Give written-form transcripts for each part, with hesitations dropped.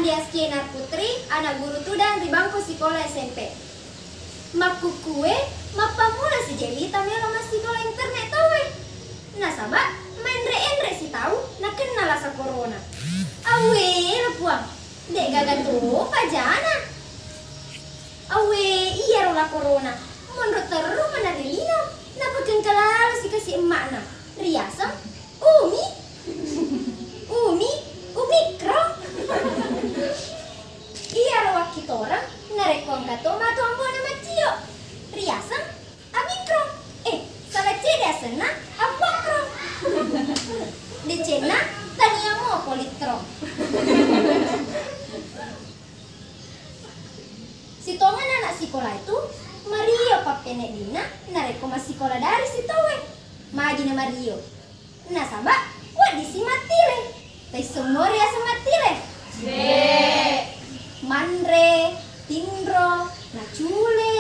Andias Kienar Putri, anak guru tudang di bangku sekolah SMP. Maku kue, mapamula si Jelita melo mas sekolah internet tawe. Nah sabak, main re-enre si tahu, nak kenal asa corona. Awe, lepuang, dek gagan tuh pajana. Awe, iya rola corona. Menurut teru menarilino, napa kengkalalu si kasih emak na. Riasam, Umi Omikron. Iya rawak kita orang narekong kato mato ambo nama cio. Riasam Omikron. Salah cede asena Omikron. Decena taniamo politron. Si tongan anak sekolah itu Mario papenek dina nareko mas sekolah dari si towe. Magi na Mario. Nah sabak, wah disi matile. Tai semua riasa matile. Mandre, Tindro, Nacule.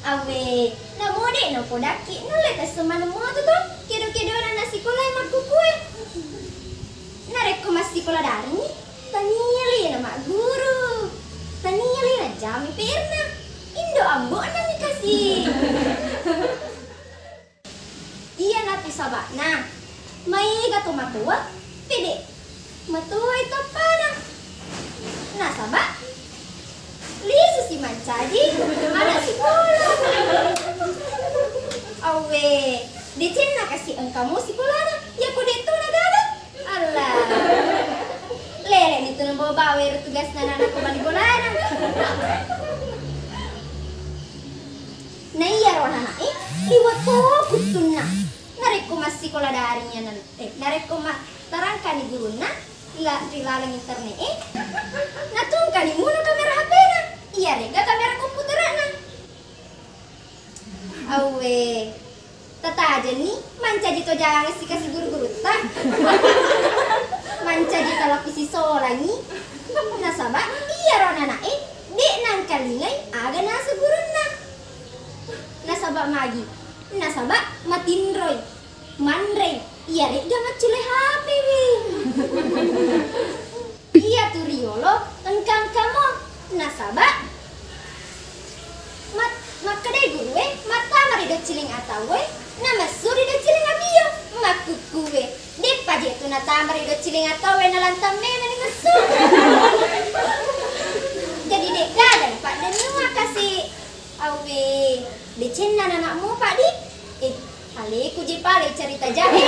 Awe, na mode no podaki no leta semana mo to kedo-kedo na sekolah maku kue. Nareko mas sekolah dari tanyili na mak guru. Tanyili na jami perna. Indo ambo nami kasih. Iya nati sabak. Nah, mai gato matua, pede. Matua itu apa? Nah sabak. Lisu si mancadi, anak sekolah. Awe, decen na kasih engkamu sekolah na. Ya kude itu na gada. Allah. Lele ni tu bawa bawa tugas nana aku bani bolana. Nah iya roh anak liwat fokus tunna. Nareko mas sekolah darinya nan. Nareko mas tarangkan di guruna rilalang internet natungkan di muna kamera HP na. Iya rega kamera komputer na. Awe. Tata aja nih manca jito jangan sih kasih guru-guru tak. Manca jito lapisi solangi. Nasabak iya roh anak dek nang kalingai aga nasa guruna. Nasabak magi. Nasabak matindroy. Mandre. Iya rek gamat cule HP wi. Iya tuh riolo engkang kamu. Nasabak makadai guru mata mari do ciling atawe nama suri do ciling abio maku kue depa je tu nata mari do ciling atawe nalantam mena ni ngesu. Jadi dek gadan pak dan nua kasih awe decen anakmu pak di ale ku je pale cerita jahe.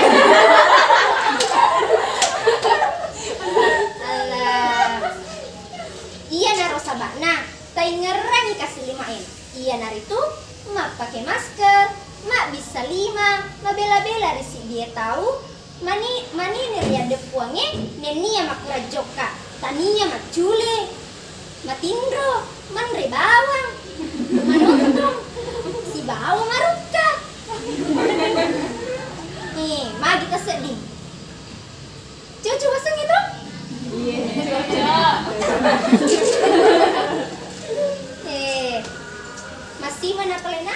Alah. Iya naro sabakna, tai ngerangi kasih limain. Iya naritu, mak pakai masker, mak bisa lima, mak bela-bela risi dia tahu. Mani neria depuangnya, nenia mak kurajoka, tania mak cule, mak tindro, manre bawang, manontong, si bawang maruka. Nih, mak kita sedih. Cucu wasang itu? Iya, masih mana pelena?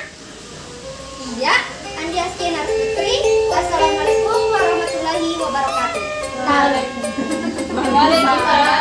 Iya, Andias Kienar Putri. Wassalamualaikum warahmatullahi wabarakatuh. Waalaikumsalam.